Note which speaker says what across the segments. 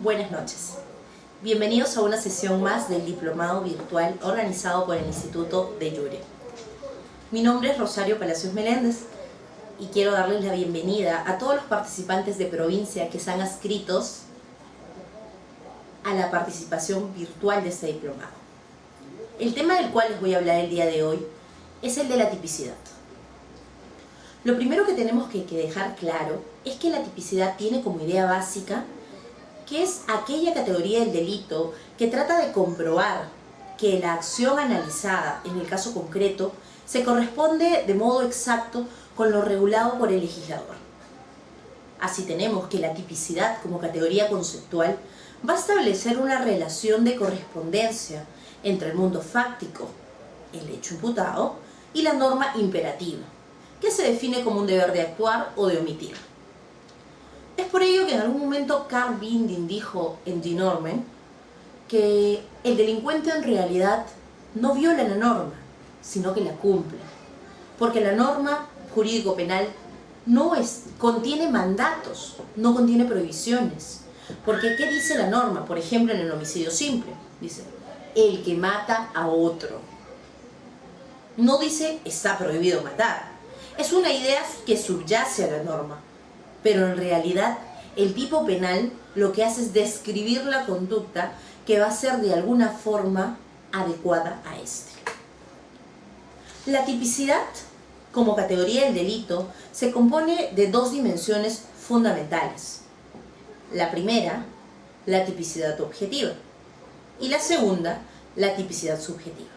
Speaker 1: Buenas noches. Bienvenidos a una sesión más del diplomado virtual organizado por el Instituto de Llure. Mi nombre es Rosario Palacios Meléndez y quiero darles la bienvenida a todos los participantes de provincia que están adscritos a la participación virtual de este diplomado. El tema del cual les voy a hablar el día de hoy es el de la tipicidad. Lo primero que tenemos que dejar claro es que la tipicidad tiene como idea básica que es aquella categoría del delito que trata de comprobar que la acción analizada, en el caso concreto, se corresponde de modo exacto con lo regulado por el legislador. Así tenemos que la tipicidad como categoría conceptual va a establecer una relación de correspondencia entre el mundo fáctico, el hecho imputado, y la norma imperativa, que se define como un deber de actuar o de omitir. Es por ello que en algún momento Carl Binding dijo en Die Normen que el delincuente en realidad no viola la norma, sino que la cumple. Porque la norma jurídico-penal contiene mandatos, no contiene prohibiciones. Porque ¿qué dice la norma? Por ejemplo, en el homicidio simple, dice, el que mata a otro. No dice, está prohibido matar. Es una idea que subyace a la norma. Pero en realidad el tipo penal lo que hace es describir la conducta que va a ser de alguna forma adecuada a este. La tipicidad como categoría del delito se compone de dos dimensiones fundamentales. La primera, la tipicidad objetiva, y la segunda, la tipicidad subjetiva.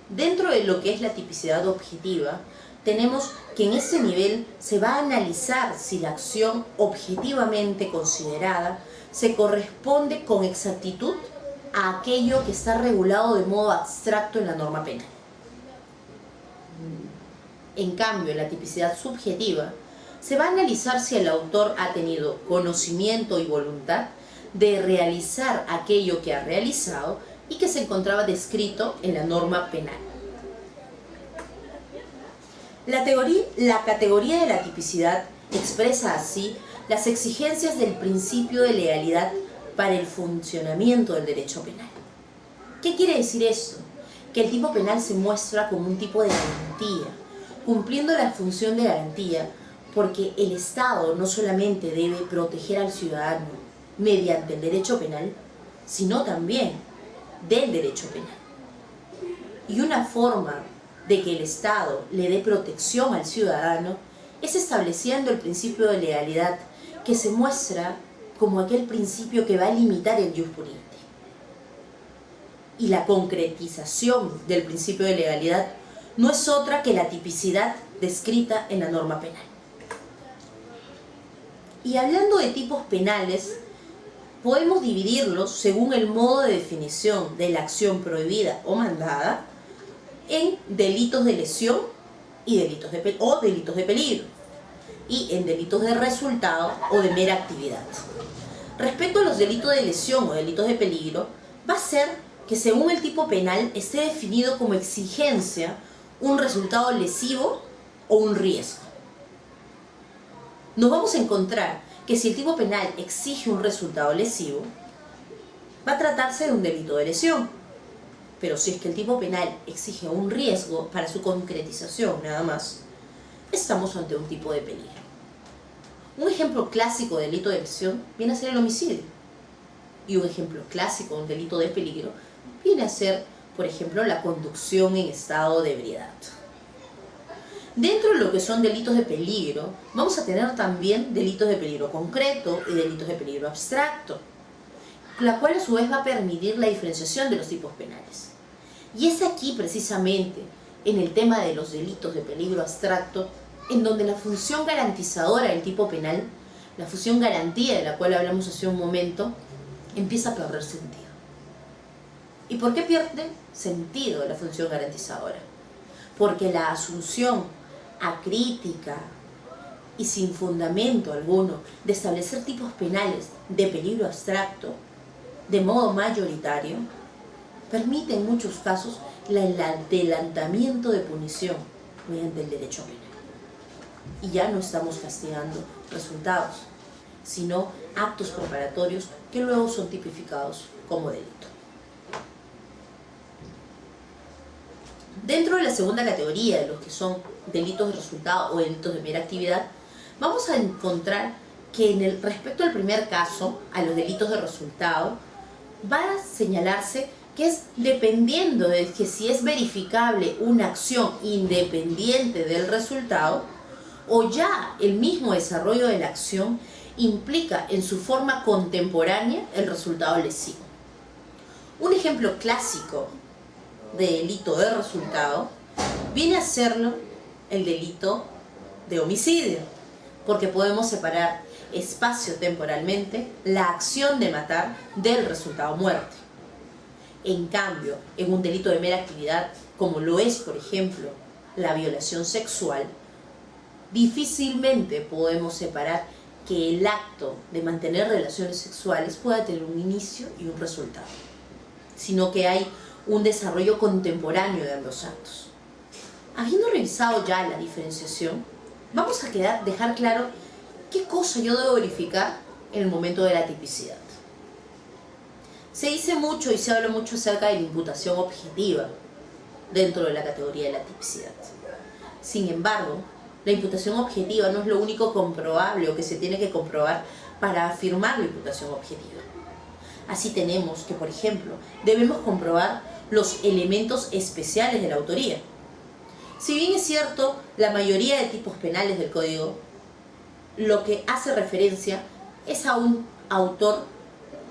Speaker 1: Dentro de lo que es la tipicidad objetiva, tenemos que en ese nivel se va a analizar si la acción objetivamente considerada se corresponde con exactitud a aquello que está regulado de modo abstracto en la norma penal. En cambio, en la tipicidad subjetiva, se va a analizar si el autor ha tenido conocimiento y voluntad de realizar aquello que ha realizado y que se encontraba descrito en la norma penal. La categoría de la tipicidad expresa así las exigencias del principio de legalidad para el funcionamiento del derecho penal. ¿Qué quiere decir esto? Que el tipo penal se muestra como un tipo de garantía, cumpliendo la función de garantía, porque el Estado no solamente debe proteger al ciudadano mediante el derecho penal, sino también del derecho penal. Y una forma de que el Estado le dé protección al ciudadano es estableciendo el principio de legalidad, que se muestra como aquel principio que va a limitar el ius puniente. Y la concretización del principio de legalidad no es otra que la tipicidad descrita en la norma penal. Y hablando de tipos penales, podemos dividirlos según el modo de definición de la acción prohibida o mandada en delitos de lesión y delitos de peligro, y en delitos de resultado o de mera actividad. Respecto a los delitos de lesión o delitos de peligro, va a ser que según el tipo penal esté definido como exigencia un resultado lesivo o un riesgo. Nos vamos a encontrar que si el tipo penal exige un resultado lesivo, va a tratarse de un delito de lesión. Pero si es que el tipo penal exige un riesgo para su concretización nada más, estamos ante un tipo de peligro. Un ejemplo clásico de delito de lesión viene a ser el homicidio. Y un ejemplo clásico de un delito de peligro viene a ser, por ejemplo, la conducción en estado de ebriedad. Dentro de lo que son delitos de peligro, vamos a tener también delitos de peligro concreto y delitos de peligro abstracto, la cual a su vez va a permitir la diferenciación de los tipos penales. Y es aquí precisamente, en el tema de los delitos de peligro abstracto, en donde la función garantizadora del tipo penal, la función garantía de la cual hablamos hace un momento, empieza a perder sentido. ¿Y por qué pierde sentido la función garantizadora? Porque la asunción acrítica y sin fundamento alguno de establecer tipos penales de peligro abstracto de modo mayoritario permite en muchos casos el adelantamiento de punición mediante el derecho penal. Y ya no estamos castigando resultados, sino actos preparatorios que luego son tipificados como delito. Dentro de la segunda categoría, de los que son delitos de resultado o delitos de mera actividad, vamos a encontrar que respecto al primer caso, a los delitos de resultado, va a señalarse que es dependiendo de que si es verificable una acción independiente del resultado o ya el mismo desarrollo de la acción implica en su forma contemporánea el resultado lesivo. Un ejemplo clásico de delito de resultado viene a serlo el delito de homicidio, porque podemos separar espacio-temporalmente la acción de matar del resultado muerte. En cambio, en un delito de mera actividad, como lo es, por ejemplo, la violación sexual, difícilmente podemos separar que el acto de mantener relaciones sexuales pueda tener un inicio y un resultado, sino que hay un desarrollo contemporáneo de ambos actos. Habiendo revisado ya la diferenciación, vamos a dejar claro qué cosa yo debo verificar en el momento de la tipicidad. Se dice mucho y se habla mucho acerca de la imputación objetiva dentro de la categoría de la tipicidad. Sin embargo, la imputación objetiva no es lo único comprobable o que se tiene que comprobar para afirmar la imputación objetiva. Así tenemos que, por ejemplo, debemos comprobar los elementos especiales de la autoría. Si bien es cierto, la mayoría de tipos penales del Código lo que hace referencia es a un autor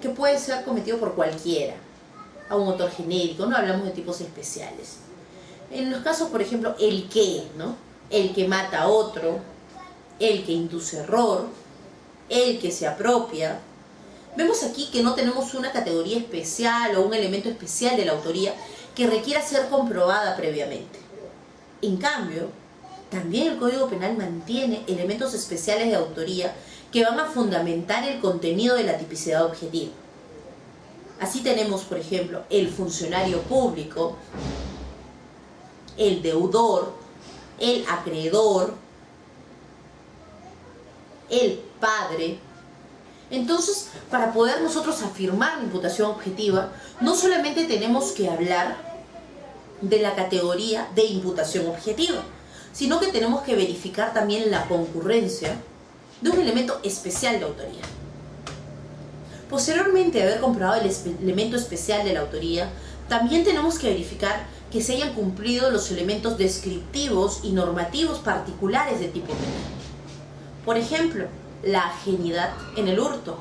Speaker 1: que puede ser cometido por cualquiera, a un autor genérico, no hablamos de tipos especiales. En los casos, por ejemplo, el que, ¿no? El que mata a otro, el que induce error, el que se apropia. Vemos aquí que no tenemos una categoría especial o un elemento especial de la autoría que requiera ser comprobada previamente. En cambio, también el Código Penal mantiene elementos especiales de autoría que van a fundamentar el contenido de la tipicidad objetiva. Así tenemos, por ejemplo, el funcionario público, el deudor, el acreedor, el padre. Entonces, para poder nosotros afirmar la imputación objetiva, no solamente tenemos que hablar de la categoría de imputación objetiva, sino que tenemos que verificar también la concurrencia de un elemento especial de autoría. Posteriormente a haber comprobado el elemento especial de la autoría, también tenemos que verificar que se hayan cumplido los elementos descriptivos y normativos particulares de tipo penal. Por ejemplo, la ajenidad en el hurto,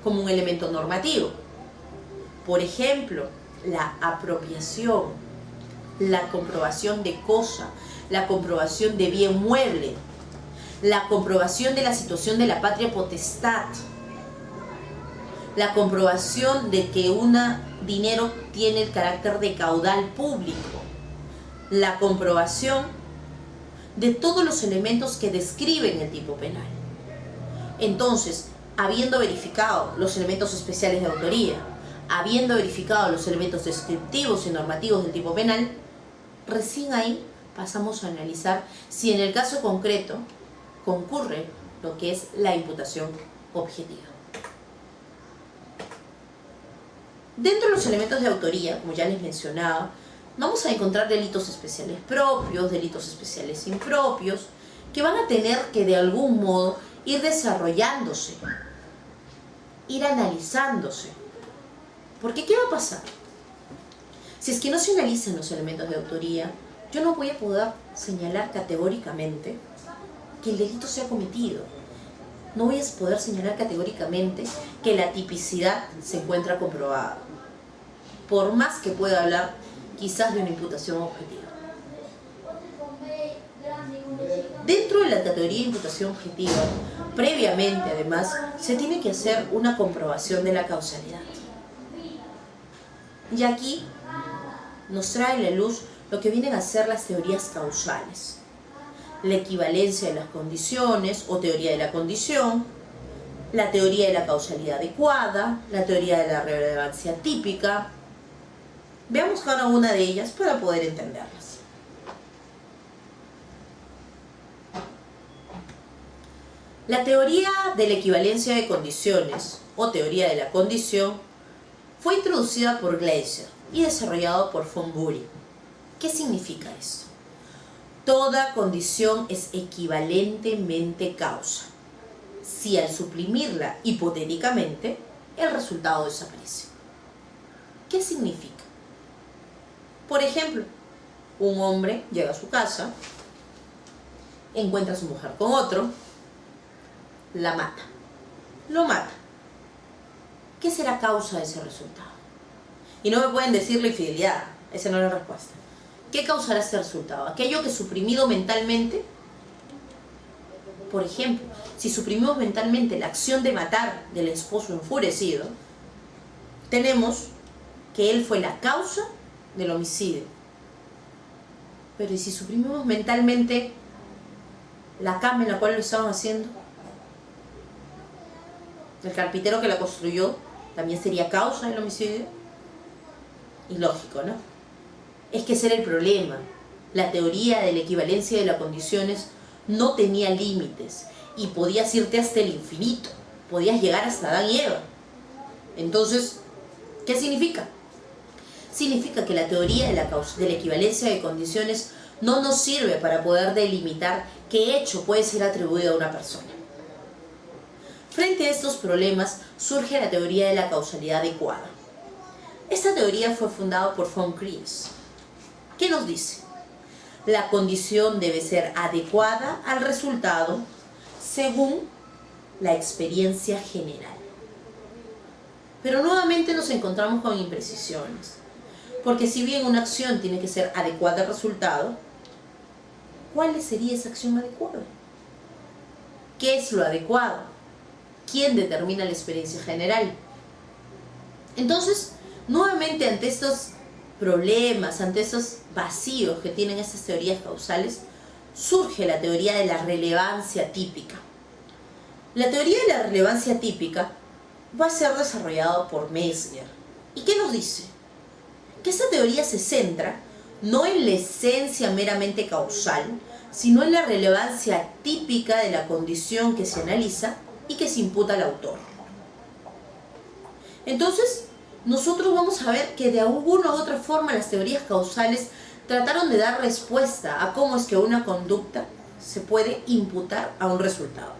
Speaker 1: como un elemento normativo. Por ejemplo, la apropiación, la comprobación de cosa, la comprobación de bien mueble, la comprobación de la situación de la patria potestad, la comprobación de que un dinero tiene el carácter de caudal público, la comprobación de todos los elementos que describen el tipo penal. Entonces, habiendo verificado los elementos especiales de autoría, habiendo verificado los elementos descriptivos y normativos del tipo penal, recién ahí pasamos a analizar si en el caso concreto concurre lo que es la imputación objetiva. Dentro de los elementos de autoría, como ya les mencionaba, vamos a encontrar delitos especiales propios, delitos especiales impropios, que van a tener que de algún modo ir desarrollándose, ir analizándose. Porque ¿qué va a pasar? Si es que no se analizan los elementos de autoría, yo no voy a poder señalar categóricamente que el delito se ha cometido. No voy a poder señalar categóricamente que la tipicidad se encuentra comprobada, por más que pueda hablar quizás de una imputación objetiva. Dentro de la categoría de imputación objetiva, previamente además, se tiene que hacer una comprobación de la causalidad. Y aquí nos trae a la luz lo que vienen a ser las teorías causales. La equivalencia de las condiciones o teoría de la condición, la teoría de la causalidad adecuada, la teoría de la relevancia típica. Veamos cada una de ellas para poder entenderlas. La teoría de la equivalencia de condiciones, o teoría de la condición, fue introducida por Gleiser y desarrollado por von Bury. ¿Qué significa esto? Toda condición es equivalentemente causa, si al suprimirla hipotéticamente, el resultado desaparece. ¿Qué significa? Por ejemplo, un hombre llega a su casa, encuentra a su mujer con otro, la mata, lo mata. ¿Qué será causa de ese resultado? Y no me pueden decir la infidelidad, esa no es la respuesta. ¿Qué causará ese resultado? Aquello que suprimido mentalmente. Por ejemplo, si suprimimos mentalmente la acción de matar del esposo enfurecido, tenemos que él fue la causa del homicidio. Pero ¿y si suprimimos mentalmente la cama en la cual lo estaban haciendo? El carpintero que la construyó también sería causa del homicidio. Ilógico, ¿no? Es que ese era el problema. La teoría de la equivalencia de las condiciones no tenía límites y podías irte hasta el infinito. Podías llegar hasta Adán y Eva. Entonces, ¿qué significa? Significa que la teoría de la equivalencia de condiciones no nos sirve para poder delimitar qué hecho puede ser atribuido a una persona. Frente a estos problemas surge la teoría de la causalidad adecuada. Esta teoría fue fundada por von Kries. ¿Qué nos dice? La condición debe ser adecuada al resultado según la experiencia general. Pero nuevamente nos encontramos con imprecisiones, porque si bien una acción tiene que ser adecuada al resultado, ¿cuál sería esa acción adecuada? ¿Qué es lo adecuado? ¿Quién determina la experiencia general? Entonces, nuevamente ante estos problemas, ante estos vacíos que tienen estas teorías causales, surge la teoría de la relevancia típica. La teoría de la relevancia típica va a ser desarrollada por Mesmer. ¿Y qué nos dice? Que esta teoría se centra no en la esencia meramente causal, sino en la relevancia típica de la condición que se analiza y que se imputa al autor. Entonces, nosotros vamos a ver que de alguna u otra forma las teorías causales trataron de dar respuesta a cómo es que una conducta se puede imputar a un resultado.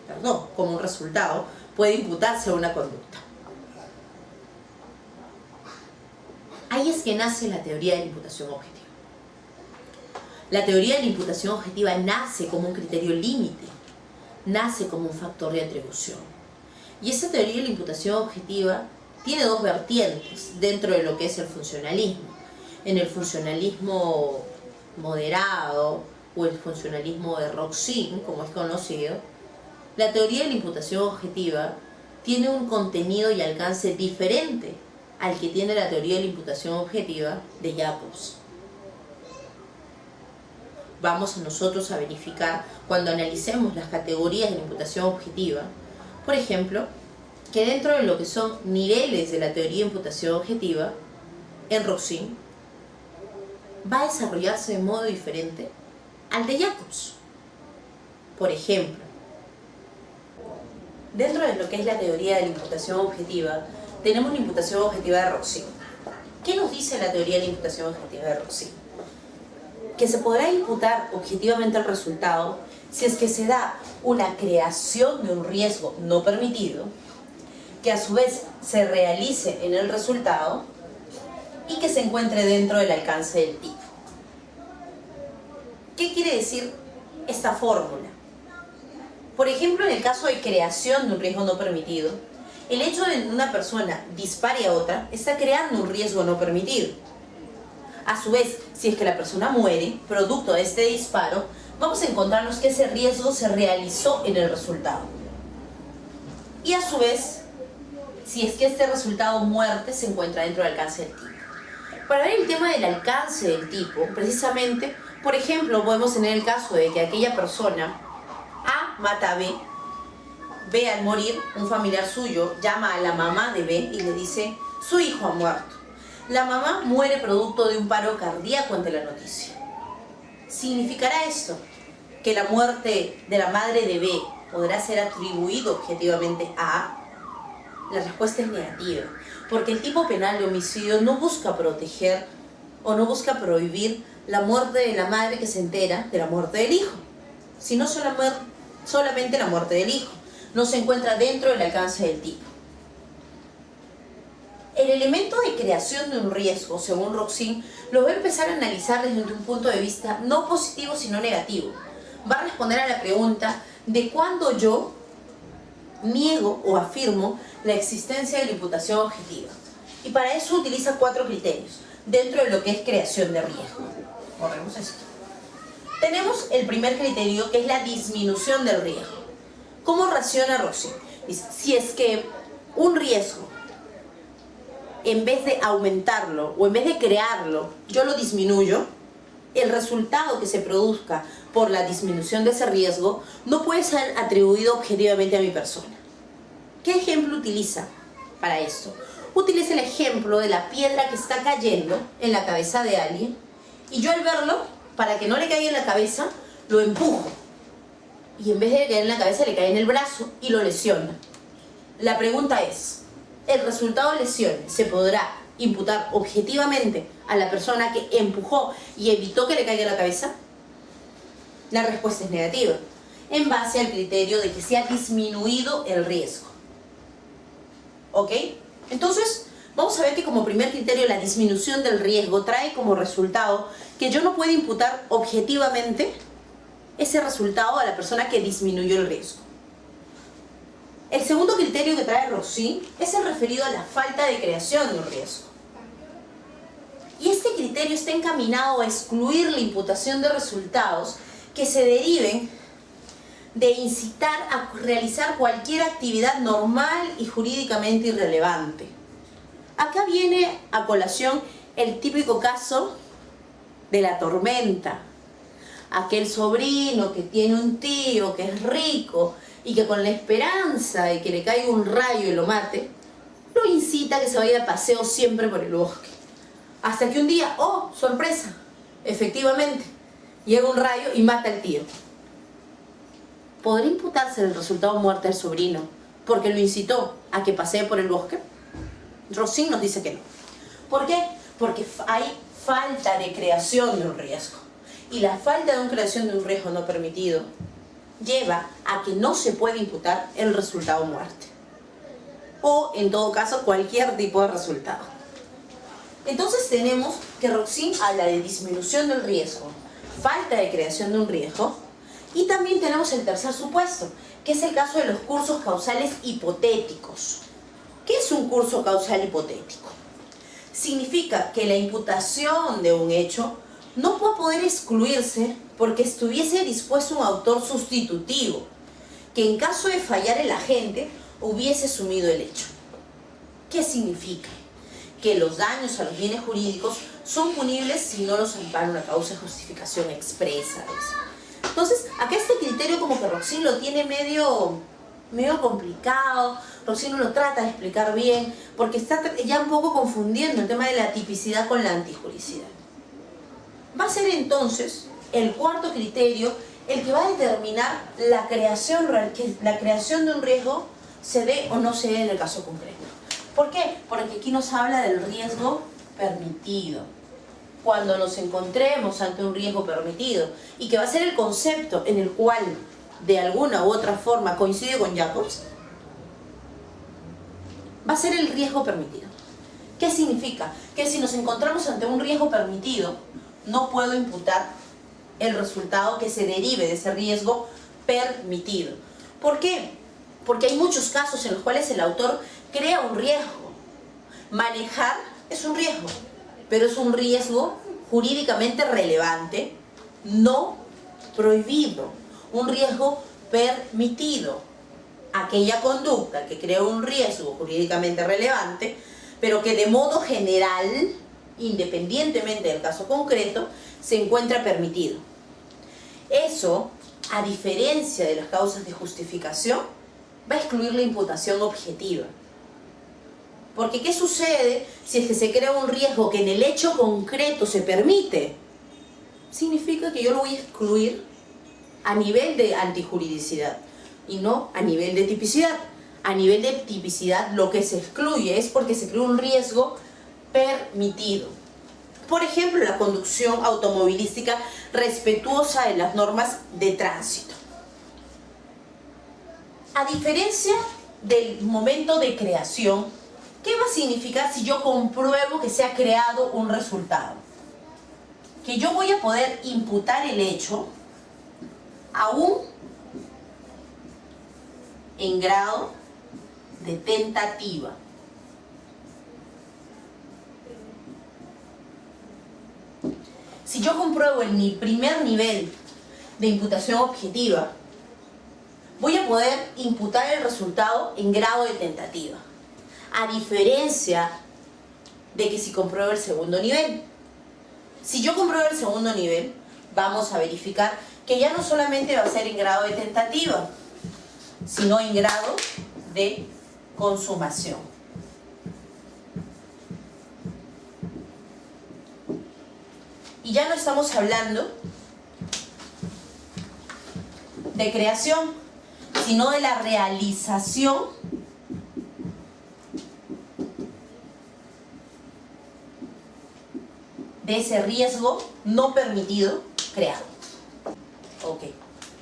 Speaker 1: Perdón, como un resultado puede imputarse a una conducta. Ahí es que nace la teoría de la imputación objetiva. La teoría de la imputación objetiva nace como un criterio límite, nace como un factor de atribución. Y esa teoría de la imputación objetiva tiene dos vertientes dentro de lo que es el funcionalismo. En el funcionalismo moderado o el funcionalismo de Roxin, como es conocido, la teoría de la imputación objetiva tiene un contenido y alcance diferente al que tiene la teoría de la imputación objetiva de Jacobs. Vamos nosotros a verificar cuando analicemos las categorías de la imputación objetiva, por ejemplo, que dentro de lo que son niveles de la teoría de imputación objetiva, en Roxin, va a desarrollarse de modo diferente al de Jacobs. Por ejemplo, dentro de lo que es la teoría de la imputación objetiva, tenemos la imputación objetiva de Roxin. ¿Qué nos dice la teoría de la imputación objetiva de Roxin? Que se podrá imputar objetivamente el resultado si es que se da una creación de un riesgo no permitido, que a su vez se realice en el resultado y que se encuentre dentro del alcance del tipo. ¿Qué quiere decir esta fórmula? Por ejemplo, en el caso de creación de un riesgo no permitido, el hecho de que una persona dispare a otra está creando un riesgo no permitido. A su vez, si es que la persona muere, producto de este disparo, vamos a encontrarnos que ese riesgo se realizó en el resultado. Y a su vez, si es que este resultado muerte se encuentra dentro del alcance del tipo. Para ver el tema del alcance del tipo, precisamente, por ejemplo, podemos tener el caso de que aquella persona A mata a B, B al morir, un familiar suyo llama a la mamá de B y le dice: su hijo ha muerto. La mamá muere producto de un paro cardíaco ante la noticia. ¿Significará esto que la muerte de la madre de B podrá ser atribuido objetivamente a A? La respuesta es negativa, porque el tipo penal de homicidio no busca proteger o no busca prohibir la muerte de la madre que se entera de la muerte del hijo, sino solamente la muerte del hijo. No se encuentra dentro del alcance del tipo. El elemento de creación de un riesgo, según Roxin, lo va a empezar a analizar desde un punto de vista no positivo sino negativo. Va a responder a la pregunta de cuándo yo niego o afirmo la existencia de la imputación objetiva. Y para eso utiliza 4 criterios dentro de lo que es creación de riesgo. Borremos esto. Tenemos el primer criterio, que es la disminución del riesgo. ¿Cómo raciona Roxin? Dice, si es que un riesgo, en vez de aumentarlo o en vez de crearlo, yo lo disminuyo, el resultado que se produzca por la disminución de ese riesgo no puede ser atribuido objetivamente a mi persona. ¿Qué ejemplo utiliza para esto? Utiliza el ejemplo de la piedra que está cayendo en la cabeza de alguien y yo al verlo, para que no le caiga en la cabeza, lo empujo. Y en vez de caer en la cabeza, le cae en el brazo y lo lesiona. La pregunta es, ¿el resultado de lesión se podrá imputar objetivamente a la persona que empujó y evitó que le caiga en la cabeza? La respuesta es negativa, en base al criterio de que se ha disminuido el riesgo. ¿Ok? Entonces, vamos a ver que como primer criterio la disminución del riesgo trae como resultado que yo no puedo imputar objetivamente ese resultado a la persona que disminuyó el riesgo. El segundo criterio que trae Roxin es el referido a la falta de creación de un riesgo. Y este criterio está encaminado a excluir la imputación de resultados que se deriven de incitar a realizar cualquier actividad normal y jurídicamente irrelevante. Acá viene a colación el típico caso de la tormenta. Aquel sobrino que tiene un tío que es rico y que con la esperanza de que le caiga un rayo y lo mate, lo incita a que se vaya de paseo siempre por el bosque. Hasta que un día, ¡oh, sorpresa! Efectivamente, llega un rayo y mata al tío. ¿Podrá imputarse el resultado muerte del sobrino porque lo incitó a que pasee por el bosque? Roxin nos dice que no. ¿Por qué? Porque hay falta de creación de un riesgo. Y la falta de creación de un riesgo no permitido lleva a que no se puede imputar el resultado muerte. O, en todo caso, cualquier tipo de resultado. Entonces tenemos que Roxin habla de disminución del riesgo, falta de creación de un riesgo, y también tenemos el tercer supuesto, que es el caso de los cursos causales hipotéticos. ¿Qué es un curso causal hipotético? Significa que la imputación de un hecho no puede poder excluirse porque estuviese dispuesto un autor sustitutivo, que en caso de fallar el agente hubiese asumido el hecho. ¿Qué significa? Que los daños a los bienes jurídicos son punibles si no los ampara una causa de justificación expresa. Entonces, acá este criterio como que Roxin lo tiene medio complicado. Roxin no lo trata de explicar bien, porque está ya un poco confundiendo el tema de la tipicidad con la antijuricidad. Va a ser entonces el cuarto criterio el que va a determinar la creación de un riesgo se dé o no se dé en el caso concreto. ¿Por qué? Porque aquí nos habla del riesgo permitido. Cuando nos encontremos ante un riesgo permitido, y que va a ser el concepto en el cual de alguna u otra forma coincide con Jacobs, va a ser el riesgo permitido. ¿Qué significa? Que si nos encontramos ante un riesgo permitido, no puedo imputar el resultado que se derive de ese riesgo permitido. ¿Por qué? Porque hay muchos casos en los cuales el autor crea un riesgo. Manejar es un riesgo, pero es un riesgo jurídicamente relevante, no prohibido, un riesgo permitido. Aquella conducta que crea un riesgo jurídicamente relevante, pero que de modo general, independientemente del caso concreto, se encuentra permitido. Eso, a diferencia de las causas de justificación, va a excluir la imputación objetiva. Porque ¿qué sucede si es que se crea un riesgo que en el hecho concreto se permite? Significa que yo lo voy a excluir a nivel de antijuridicidad y no a nivel de tipicidad. A nivel de tipicidad lo que se excluye es porque se crea un riesgo permitido. Por ejemplo, la conducción automovilística respetuosa de las normas de tránsito. A diferencia del momento de creación, ¿qué va a significar si yo compruebo que se ha creado un resultado? Que yo voy a poder imputar el hecho aún en grado de tentativa. Si yo compruebo en mi primer nivel de imputación objetiva, voy a poder imputar el resultado en grado de tentativa. A diferencia de que si compruebo el segundo nivel. Si yo compruebo el segundo nivel, vamos a verificar que ya no solamente va a ser en grado de tentativa, sino en grado de consumación. Y ya no estamos hablando de creación, sino de la realización de ese riesgo no permitido creado. Ok,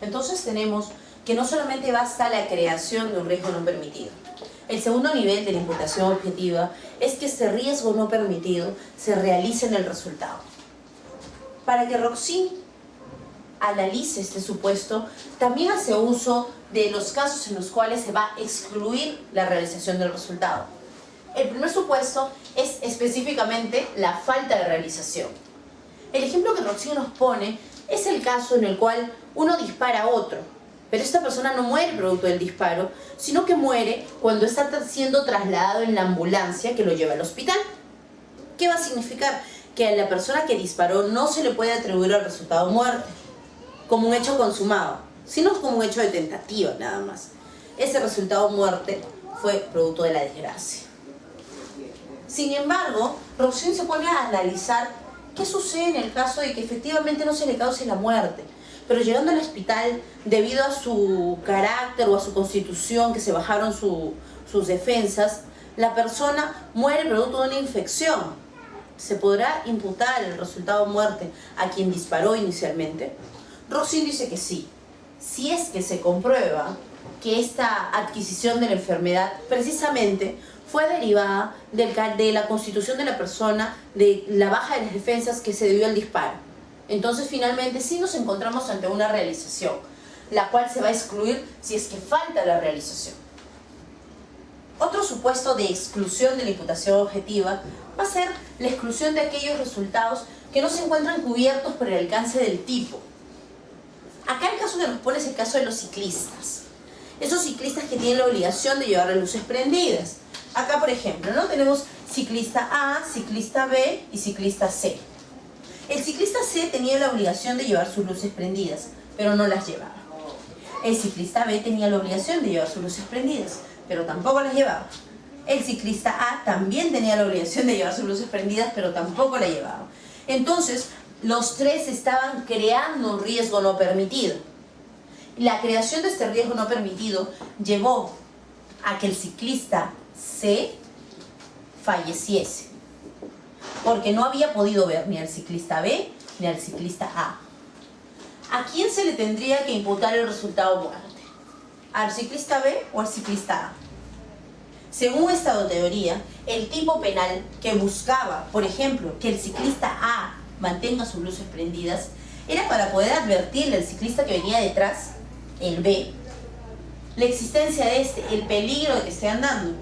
Speaker 1: entonces tenemos que no solamente basta la creación de un riesgo no permitido. El segundo nivel de la imputación objetiva es que este riesgo no permitido se realice en el resultado. Para que Roxin analice este supuesto, también hace uso de los casos en los cuales se va a excluir la realización del resultado. El primer supuesto es específicamente la falta de realización. El ejemplo que Roxin nos pone es el caso en el cual uno dispara a otro, pero esta persona no muere producto del disparo, sino que muere cuando está siendo trasladado en la ambulancia que lo lleva al hospital. ¿Qué va a significar? Que a la persona que disparó no se le puede atribuir el resultado muerte como un hecho consumado, sino como un hecho de tentativa nada más. Ese resultado muerte fue producto de la desgracia. Sin embargo, Roxin se pone a analizar qué sucede en el caso de que efectivamente no se le cause la muerte, pero llegando al hospital, debido a su carácter o a su constitución, que se bajaron sus defensas, la persona muere producto de una infección. ¿Se podrá imputar el resultado muerte a quien disparó inicialmente? Roxin dice que sí, si es que se comprueba que esta adquisición de la enfermedad precisamente fue derivada de la constitución de la persona, de la baja de las defensas que se debió al disparo. Entonces finalmente sí nos encontramos ante una realización, la cual se va a excluir si es que falta la realización. Otro supuesto de exclusión de la imputación objetiva va a ser la exclusión de aquellos resultados que no se encuentran cubiertos por el alcance del tipo. Acá el caso que nos pone es el caso de los ciclistas. Esos ciclistas que tienen la obligación de llevar las luces prendidas. Acá, por ejemplo, ¿no? Tenemos ciclista A, ciclista B y ciclista C. El ciclista C tenía la obligación de llevar sus luces prendidas, pero no las llevaba. El ciclista B tenía la obligación de llevar sus luces prendidas, pero tampoco las llevaba. El ciclista A también tenía la obligación de llevar sus luces prendidas, pero tampoco la llevaba. Entonces, los tres estaban creando un riesgo no permitido. La creación de este riesgo no permitido llevó a que el ciclista C falleciese, porque no había podido ver ni al ciclista B ni al ciclista A. ¿A quién se le tendría que imputar el resultado muerte? ¿Al ciclista B o al ciclista A? Según esta teoría, el tipo penal que buscaba, por ejemplo, que el ciclista A mantenga sus luces prendidas, era para poder advertirle al ciclista que venía detrás, el B, la existencia de el peligro de que esté andando.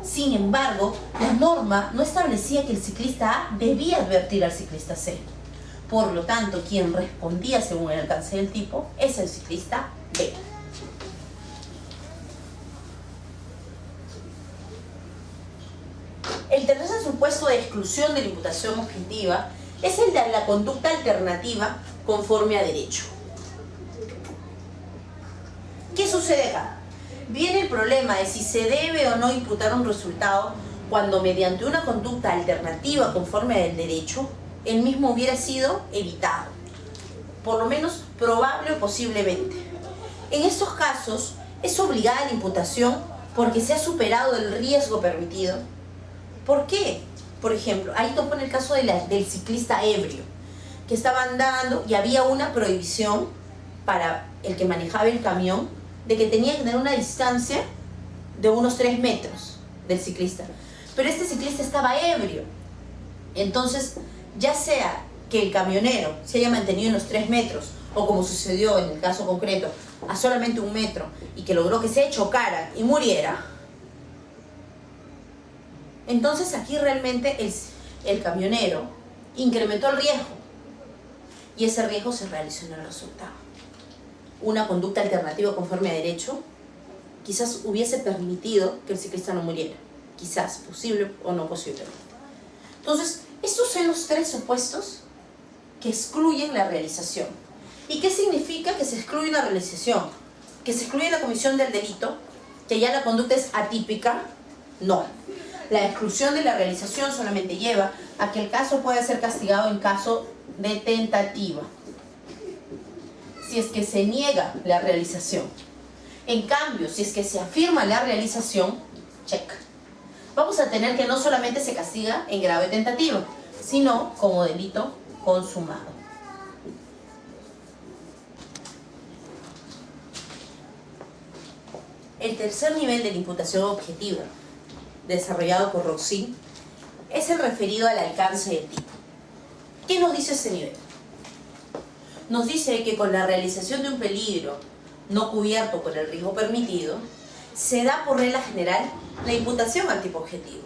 Speaker 1: Sin embargo, la norma no establecía que el ciclista A debía advertir al ciclista C. Por lo tanto, quien respondía según el alcance del tipo es el ciclista B. El tercer supuesto de exclusión de la imputación objetiva es el de la conducta alternativa conforme a derecho. ¿Qué sucede acá? Viene el problema de si se debe o no imputar un resultado cuando mediante una conducta alternativa conforme al derecho, el mismo hubiera sido evitado. por lo menos probable o posiblemente. En estos casos es obligada la imputación porque se ha superado el riesgo permitido. ¿Por qué? Por ejemplo, ahí toco en el caso del ciclista ebrio, que estaba andando y había una prohibición para el que manejaba el camión de que tenía que tener una distancia de unos 3 metros del ciclista. Pero este ciclista estaba ebrio. Entonces, ya sea que el camionero se haya mantenido en los 3 metros, o como sucedió en el caso concreto, a solamente 1 metro, y que logró que se chocara y muriera, entonces aquí realmente el camionero incrementó el riesgo, y ese riesgo se realizó en el resultado. Una conducta alternativa conforme a derecho quizás hubiese permitido que el ciclista no muriera. Quizás, posible o no posiblemente. Entonces, estos son los 3 supuestos que excluyen la realización. ¿Y qué significa que se excluye una realización? ¿Que se excluye la comisión del delito? ¿Que ya la conducta es atípica? No. La exclusión de la realización solamente lleva a que el caso pueda ser castigado en caso de tentativa, si es que se niega la realización. En cambio, si es que se afirma la realización, check. Vamos a tener que no solamente se castiga en grave tentativa, sino como delito consumado. El tercer nivel de la imputación objetiva, desarrollado por Roxin, es el referido al alcance del tipo. ¿Qué nos dice ese nivel? Nos dice que con la realización de un peligro no cubierto por el riesgo permitido, se da por regla general la imputación al tipo objetivo.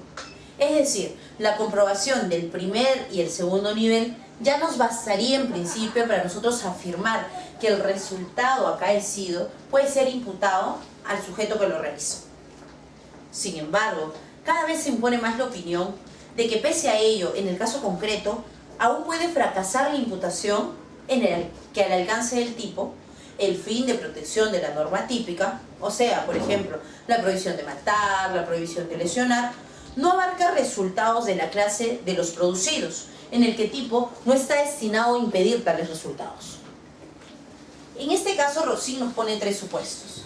Speaker 1: Es decir, la comprobación del primer y el segundo nivel ya nos bastaría en principio para nosotros afirmar que el resultado acaecido puede ser imputado al sujeto que lo realizó. Sin embargo, cada vez se impone más la opinión de que pese a ello, en el caso concreto, aún puede fracasar la imputación en el que al alcance del tipo, el fin de protección de la norma típica, o sea, por ejemplo, la prohibición de matar, la prohibición de lesionar, no abarca resultados de la clase de los producidos, en el que tipo no está destinado a impedir tales resultados. En este caso, Roxin nos pone 3 supuestos.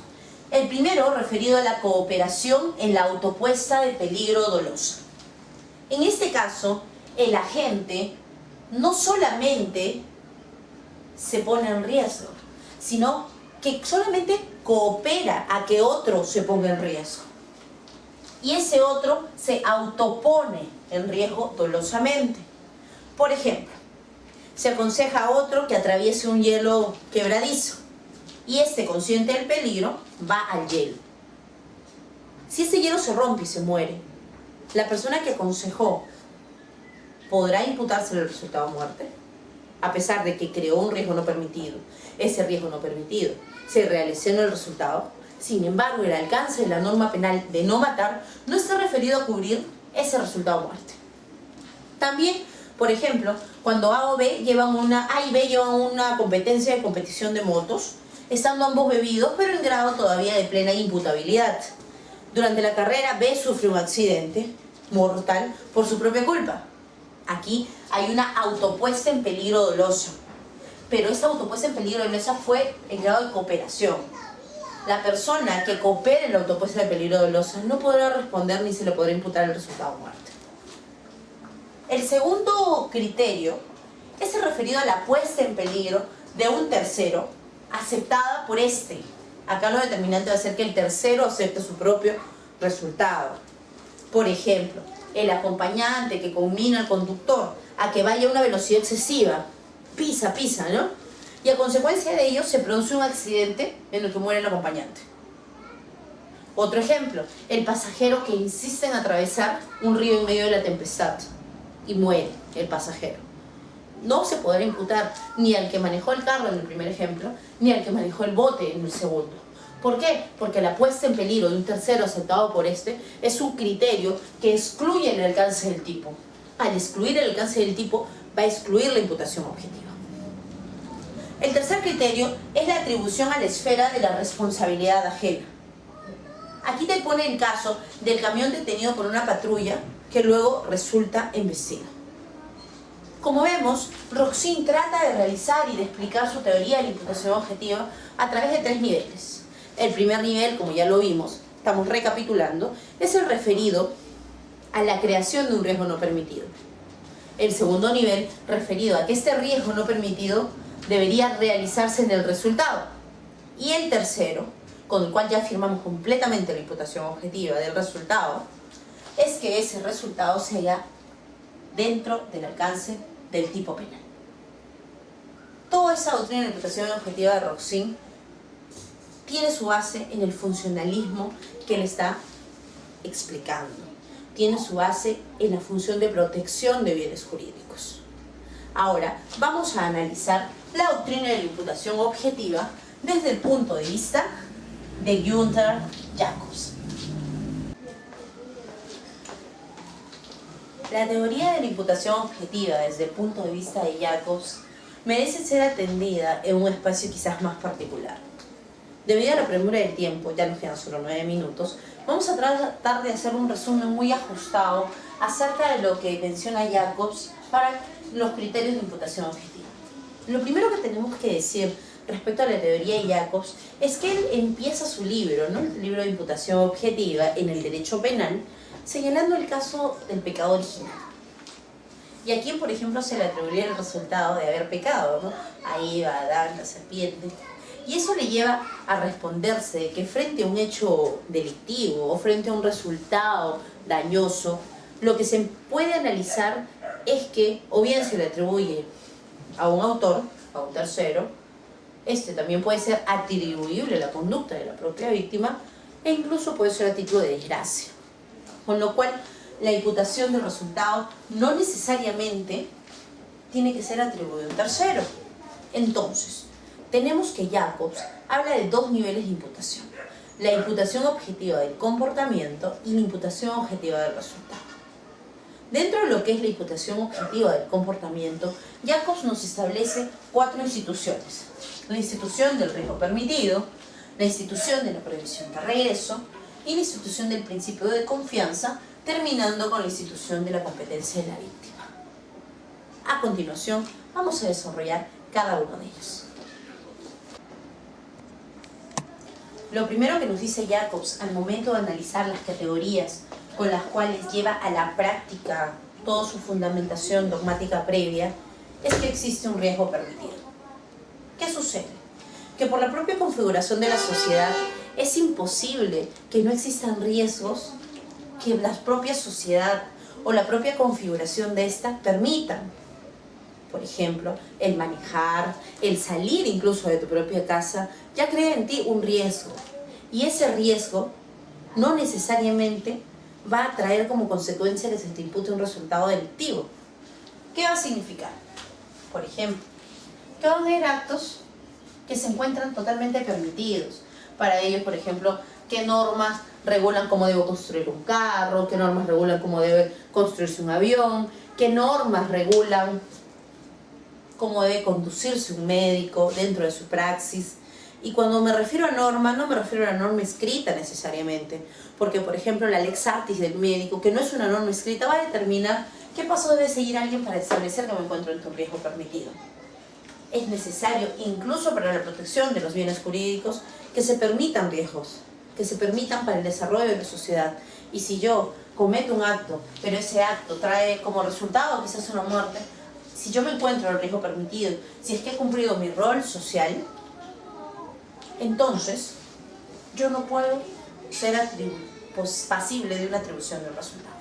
Speaker 1: El primero, referido a la cooperación en la autopuesta de peligro dolosa. En este caso, el agente no solamente se pone en riesgo, sino que solamente coopera a que otro se ponga en riesgo. Y ese otro se autopone en riesgo dolosamente. Por ejemplo, se aconseja a otro que atraviese un hielo quebradizo y este, consciente del peligro, va al hielo. Si ese hielo se rompe y se muere, la persona que aconsejó podrá imputarse el resultado de muerte, a pesar de que creó un riesgo no permitido. Ese riesgo no permitido se realizó en el resultado. Sin embargo, el alcance de la norma penal de no matar no está referido a cubrir ese resultado de muerte. También, por ejemplo, cuando A y B llevan una competencia de competición de motos, estando ambos bebidos, pero en grado todavía de plena imputabilidad. Durante la carrera, B sufre un accidente mortal por su propia culpa. Aquí hay una autopuesta en peligro doloso, pero esta autopuesta en peligro dolosa fue en grado de cooperación. La persona que coopere en la autopuesta de peligro dolosa no podrá responder ni se le podrá imputar el resultado de muerte. El segundo criterio es el referido a la puesta en peligro de un tercero aceptada por este. Acá lo determinante va a ser que el tercero acepte su propio resultado. Por ejemplo, el acompañante que conmina al conductor a que vaya a una velocidad excesiva, pisa, ¿no? Y a consecuencia de ello se produce un accidente en el que muere el acompañante. Otro ejemplo, el pasajero que insiste en atravesar un río en medio de la tempestad y muere el pasajero. No se podrá imputar ni al que manejó el carro en el primer ejemplo, ni al que manejó el bote en el segundo. ¿Por qué? Porque la puesta en peligro de un tercero aceptado por este es un criterio que excluye el alcance del tipo. Al excluir el alcance del tipo, va a excluir la imputación objetiva. El tercer criterio es la atribución a la esfera de la responsabilidad ajena. Aquí te pone el caso del camión detenido por una patrulla que luego resulta embestido. Como vemos, Roxin trata de realizar y de explicar su teoría de la imputación objetiva a través de 3 niveles. El primer nivel, como ya lo vimos, estamos recapitulando, es el referido a la creación de un riesgo no permitido. El segundo nivel, referido a que este riesgo no permitido debería realizarse en el resultado. Y el tercero, con el cual ya afirmamos completamente la imputación objetiva del resultado, es que ese resultado se halla dentro del alcance del tipo penal. Toda esa doctrina de la imputación objetiva de Roxin tiene su base en el funcionalismo que él está explicando. Tiene su base en la función de protección de bienes jurídicos. Ahora, vamos a analizar la doctrina de la imputación objetiva desde el punto de vista de Günther Jacobs. La teoría de la imputación objetiva desde el punto de vista de Jacobs merece ser atendida en un espacio quizás más particular. Debido a la premura del tiempo, ya nos quedan solo 9 minutos, vamos a tratar de hacer un resumen muy ajustado acerca de lo que menciona Jacobs para los criterios de imputación objetiva. Lo primero que tenemos que decir respecto a la teoría de Jacobs es que él empieza su libro, ¿no?, el libro de imputación objetiva en el derecho penal, señalando el caso del pecado original. Y a quien, por ejemplo, se le atribuye el resultado de haber pecado, ¿no? A Eva, a Adán, la serpiente. Y eso le lleva a responderse de que frente a un hecho delictivo o frente a un resultado dañoso, lo que se puede analizar es que o bien se le atribuye a un autor, a un tercero, este también puede ser atribuible a la conducta de la propia víctima e incluso puede ser a título de desgracia. Con lo cual, la imputación del resultado no necesariamente tiene que ser atribuida a un tercero. Entonces, tenemos que Jacobs habla de 2 niveles de imputación: la imputación objetiva del comportamiento y la imputación objetiva del resultado. Dentro de lo que es la imputación objetiva del comportamiento, Jacobs nos establece 4 instituciones: la institución del riesgo permitido, la institución de la prohibición de regreso y la institución del principio de confianza, terminando con la institución de la competencia de la víctima. A continuación, vamos a desarrollar cada uno de ellos. Lo primero que nos dice Jacobs al momento de analizar las categorías con las cuales lleva a la práctica toda su fundamentación dogmática previa es que existe un riesgo permitido. ¿Qué sucede? Que por la propia configuración de la sociedad es imposible que no existan riesgos que la propia sociedad o la propia configuración de esta permitan. Por ejemplo, el manejar, el salir incluso de tu propia casa, ya crea en ti un riesgo. Y ese riesgo no necesariamente va a traer como consecuencia que se te impute un resultado delictivo. ¿Qué va a significar? Por ejemplo, que van a haber actos que se encuentran totalmente permitidos. Para ellos, por ejemplo, qué normas regulan cómo debo construir un carro, qué normas regulan cómo debe construirse un avión, qué normas regulan cómo debe conducirse un médico dentro de su praxis. Y cuando me refiero a norma, no me refiero a la norma escrita necesariamente, porque por ejemplo la lex artis del médico, que no es una norma escrita, va a determinar qué paso debe seguir alguien para establecer que me encuentro en un riesgo permitido. Es necesario, incluso para la protección de los bienes jurídicos, que se permitan riesgos, que se permitan para el desarrollo de la sociedad. Y si yo cometo un acto, pero ese acto trae como resultado quizás una muerte, si yo me encuentro en el riesgo permitido, si es que he cumplido mi rol social, entonces yo no puedo ser pasible de una atribución del resultado.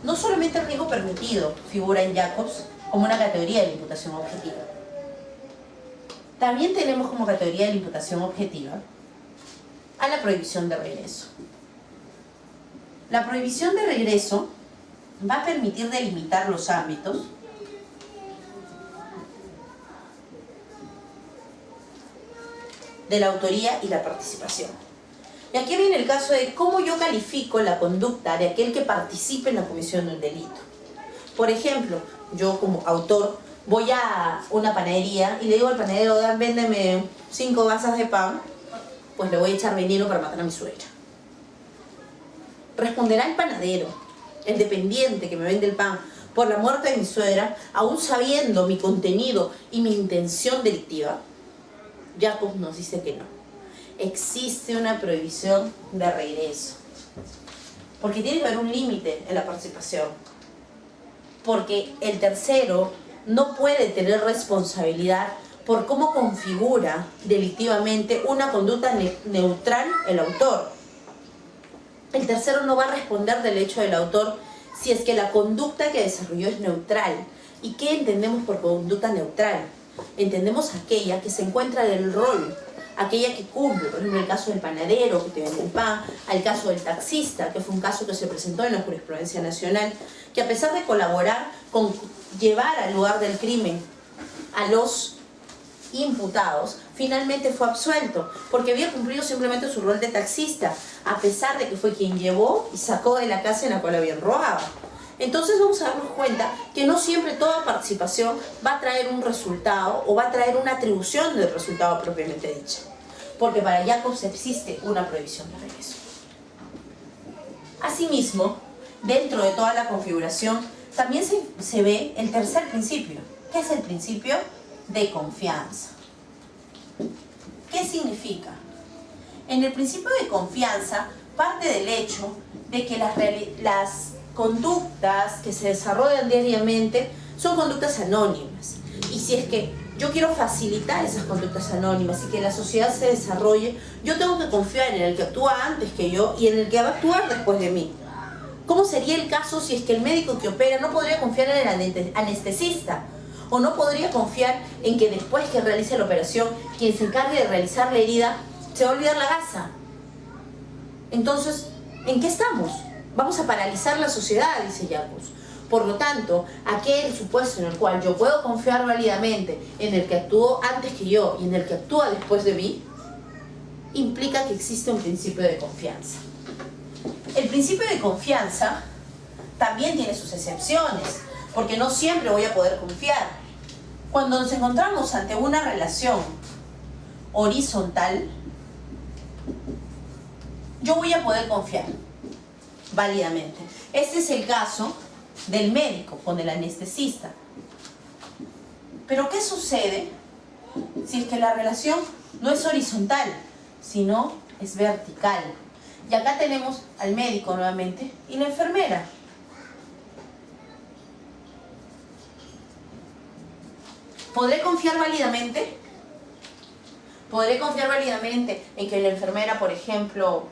Speaker 1: No solamente el riesgo permitido figura en Jacobs como una categoría de la imputación objetiva. También tenemos como categoría de la imputación objetiva a la prohibición de regreso. La prohibición de regreso va a permitir delimitar los ámbitos de la autoría y la participación. Y aquí viene el caso de cómo yo califico la conducta de aquel que participe en la comisión de un delito. Por ejemplo, yo como autor voy a una panadería y le digo al panadero: véndeme 5 basas de pan, pues le voy a echar veneno para matar a mi suegra. Responderá el panadero, el dependiente que me vende el pan: por la muerte de mi suegra, aún sabiendo mi contenido y mi intención delictiva? Jacobs nos dice que no. Existe una prohibición de regreso. Porque tiene que haber un límite en la participación. Porque el tercero no puede tener responsabilidad por cómo configura delictivamente una conducta neutral el autor. El tercero no va a responder del hecho del autor si es que la conducta que desarrolló es neutral. ¿Y qué entendemos por conducta neutral? Entendemos aquella que se encuentra en el rol, aquella que cumple, por ejemplo, el caso del panadero que te vende el pan, al caso del taxista, que fue un caso que se presentó en la jurisprudencia nacional, que a pesar de colaborar con llevar al lugar del crimen a los imputados, finalmente fue absuelto, porque había cumplido simplemente su rol de taxista, a pesar de que fue quien llevó y sacó de la casa en la cual habían robado. Entonces vamos a darnos cuenta que no siempre toda participación va a traer un resultado o va a traer una atribución del resultado propiamente dicha, porque para Jacobs existe una prohibición de regreso. Asimismo, dentro de toda la configuración también se ve el tercer principio, que es el principio de confianza. ¿Qué significa? En el principio de confianza parte del hecho de que las conductas que se desarrollan diariamente son conductas anónimas. Y si es que yo quiero facilitar esas conductas anónimas y que la sociedad se desarrolle, yo tengo que confiar en el que actúa antes que yo y en el que va a actuar después de mí. ¿Cómo sería el caso si es que el médico que opera no podría confiar en el anestesista? ¿O no podría confiar en que después que realice la operación, quien se encargue de realizar la herida, se va a olvidar la gasa? Entonces, ¿en qué estamos? Vamos a paralizar la sociedad, dice Jacobs. Por lo tanto, aquel supuesto en el cual yo puedo confiar válidamente en el que actuó antes que yo y en el que actúa después de mí, implica que existe un principio de confianza. El principio de confianza también tiene sus excepciones, porque no siempre voy a poder confiar. Cuando nos encontramos ante una relación horizontal, yo voy a poder confiar válidamente. Este es el caso del médico con el anestesista. Pero ¿qué sucede si es que la relación no es horizontal, sino es vertical? Y acá tenemos al médico nuevamente y la enfermera. ¿Podré confiar válidamente? ¿Podré confiar válidamente en que la enfermera, por ejemplo,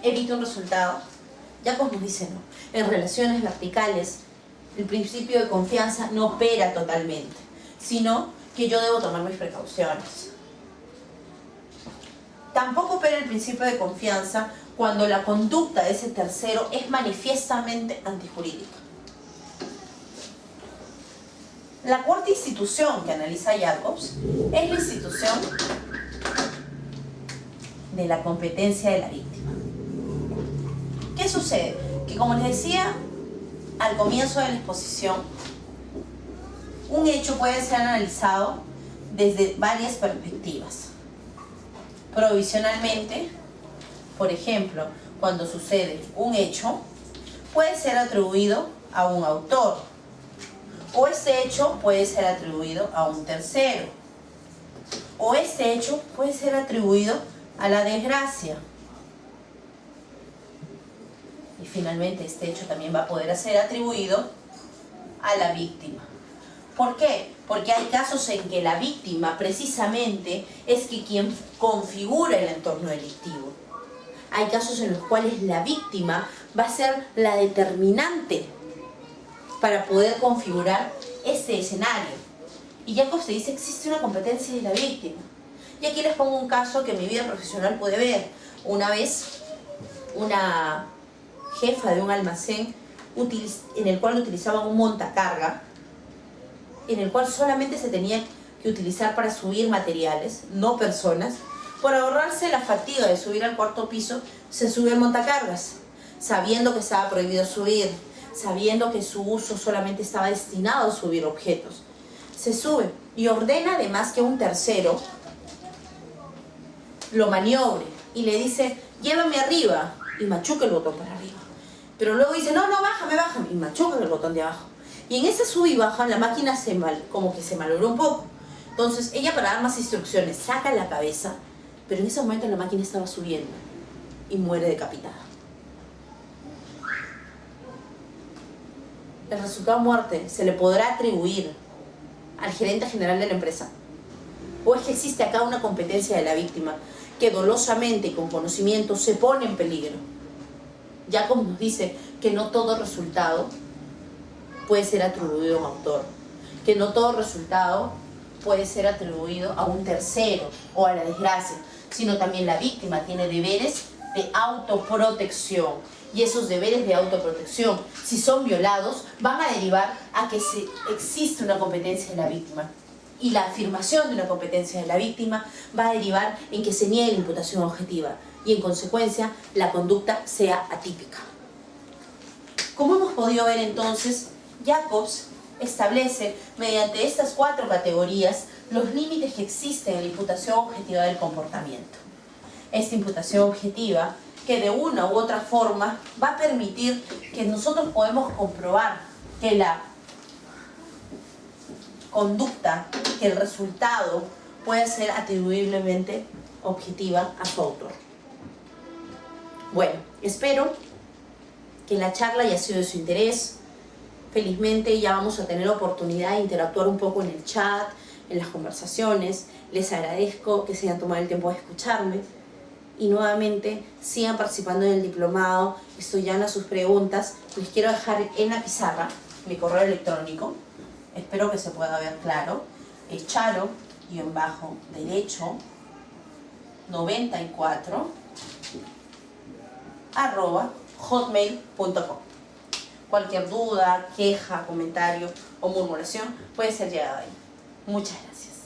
Speaker 1: evite un resultado? Jacobs nos dice no. En relaciones verticales, el principio de confianza no opera totalmente, sino que yo debo tomar mis precauciones. Tampoco opera el principio de confianza cuando la conducta de ese tercero es manifiestamente antijurídica. La cuarta institución que analiza Jacobs es la institución de la competencia de la víctima. ¿Qué sucede? Que como les decía al comienzo de la exposición, un hecho puede ser analizado desde varias perspectivas. Provisionalmente, por ejemplo, cuando sucede un hecho, puede ser atribuido a un autor, o este hecho puede ser atribuido a un tercero, o este hecho puede ser atribuido a la desgracia. Y finalmente este hecho también va a poder ser atribuido a la víctima. ¿Por qué? Porque hay casos en que la víctima precisamente es quien configura el entorno delictivo. Hay casos en los cuales la víctima va a ser la determinante para poder configurar este escenario. Y Jacobs se dice que existe una competencia de la víctima. Y aquí les pongo un caso que en mi vida profesional pude ver. Una vez, una jefa de un almacén en el cual utilizaban un montacarga, en el cual solamente se tenía que utilizar para subir materiales, no personas. Por ahorrarse la fatiga de subir al cuarto piso, se sube al montacargas, sabiendo que estaba prohibido subir, sabiendo que su uso solamente estaba destinado a subir objetos. Se sube y ordena además que un tercero lo maniobre y le dice, llévame arriba, y machuca el botón para arriba. Pero luego dice, no, bájame, y machuca el botón de abajo. Y en ese sub y baja la máquina como que se malogró un poco. Entonces ella, para dar más instrucciones, saca la cabeza, pero en ese momento la máquina estaba subiendo y muere decapitada. El resultado de muerte se le podrá atribuir al gerente general de la empresa. ¿O es que existe acá una competencia de la víctima que dolosamente y con conocimiento se pone en peligro? Ya como nos dice que no todo resultado puede ser atribuido a un autor, que no todo resultado puede ser atribuido a un tercero o a la desgracia, sino también la víctima tiene deberes de autoprotección. Y esos deberes de autoprotección, si son violados, van a derivar a que existe una competencia de la víctima. Y la afirmación de una competencia de la víctima va a derivar en que se niegue la imputación objetiva y, en consecuencia, la conducta sea atípica. Como hemos podido ver entonces, Jacobs establece mediante estas 4 categorías los límites que existen en la imputación objetiva del comportamiento. Esta imputación objetiva, que de una u otra forma va a permitir que nosotros podemos comprobar que la conducta, que el resultado puede ser atribuiblemente objetiva a su autor. Bueno, espero que la charla haya sido de su interés. Felizmente ya vamos a tener oportunidad de interactuar un poco en el chat, en las conversaciones. Les agradezco que se hayan tomado el tiempo de escucharme. Y nuevamente sigan participando en el diplomado. Estoy ya en sus preguntas. Les quiero dejar en la pizarra mi correo electrónico. Espero que se pueda ver claro. Es charo-derecho94@hotmail.com. Cualquier duda, queja, comentario o murmuración puede ser llegado ahí. Muchas gracias.